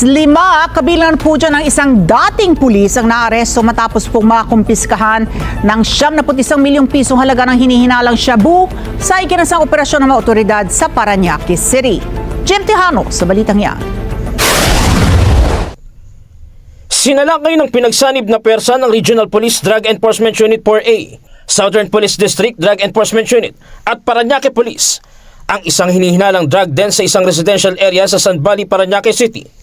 5 kabilang po dyan ang isang dating pulis ang naaresto matapos pong makumpiskahan ng 71 milyong pisong halaga ng hinihinalang shabu sa ikinasang operasyon ng mga otoridad sa Parañaque City. Jim Tejano sa balitang yan. Sinalakay ng pinagsanib na pwersa ng Regional Police Drug Enforcement Unit 4A, Southern Police District Drug Enforcement Unit at Parañaque Police ang isang hinihinalang drug den sa isang residential area sa San Valley, Parañaque City.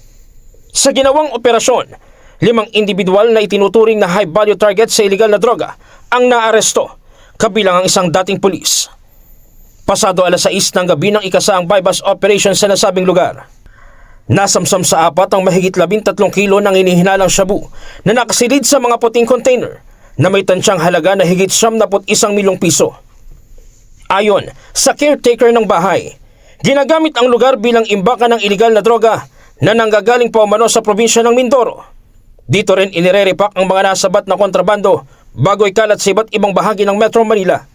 Sa ginawang operasyon, 5 individual na itinuturing na high-value target sa iligal na droga ang naaresto, kabilang ang isang dating pulis. Pasado alas 6 ng gabi ng ikasaang bypass operation sa nasabing lugar. Nasamsam sa apat ang mahigit 13 kilo ng inihinalang shabu na nakasilid sa mga puting container na may tansyang halaga na higit 71 milyong piso. Ayon sa caretaker ng bahay, ginagamit ang lugar bilang imbakan ng iligal na droga na nanggagaling pa umano sa probinsya ng Mindoro. Dito rin inirerepak ang mga nasabat na kontrabando bago ikalat sa iba't ibang bahagi ng Metro Manila.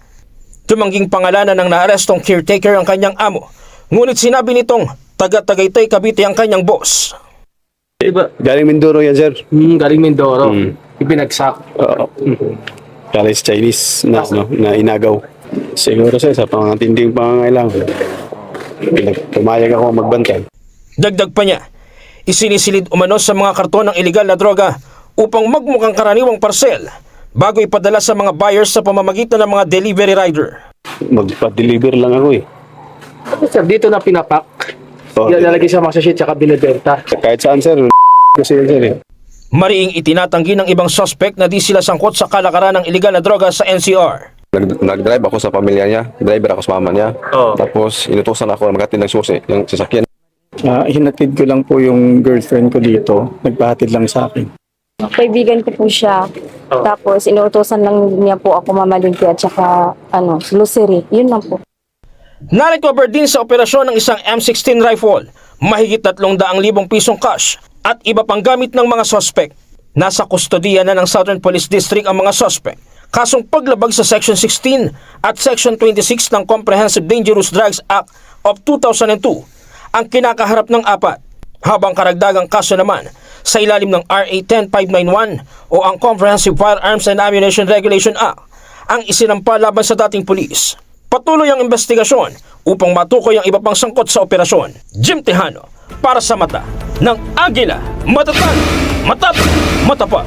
Tumangging pangalanan ng naarestong caretaker ang kanyang amo, ngunit sinabi nitong taga-Tagaytay, Cavite ang kanyang boss. Diba? Galing Mindoro yan, sir. Galing Mindoro. Ipinagsak. Galing sa Chinese na inagaw. Siguro, sir, sa pangtinding pangangailangan. Pumayag ako magbantay. Dagdag pa niya, isinisilid umano sa mga karton ng iligal na droga upang magmukhang karaniwang parcel bago ipadala sa mga buyers sa pamamagitan ng mga delivery rider. Magpa-deliver lang ako eh. Sir, dito na pinapak. Ilalagay sa mga sachet tsaka binibenta. Kahit saan, sir. Kasi yun, sir eh. Mariing itinatanggi ng ibang suspect na di sila sangkot sa kalakaran ng iligal na droga sa NCR. Nag-drive ako sa pamilya niya, driver ako sa mama niya. Tapos inutusan ako na maghatid ng susi, yung sasakyan. Hinatid ko lang po yung girlfriend ko dito. Nagpahatid lang sa akin. Kaibigan ko po siya. Tapos inuutosan lang niya po ako mamalingki at saka grocery. Yun lang po. Na-recover din sa operasyon ng isang M16 rifle, mahigit 300,000 pisong cash at iba pang gamit ng mga suspect. Nasa kustodiya na ng Southern Police District ang mga suspect. Kasong paglabag sa Section 16 at Section 26 ng Comprehensive Dangerous Drugs Act of 2002 ang kinakaharap ng 4, habang karagdagang kaso naman sa ilalim ng RA 10591 o ang Comprehensive Firearms and Ammunition Regulation Act ang isinampa laban sa dating pulis. Patuloy ang investigasyon upang matukoy ang iba pang sangkot sa operasyon. Jim Tejano para sa mata ng Agila, matatag, matapang, matapag.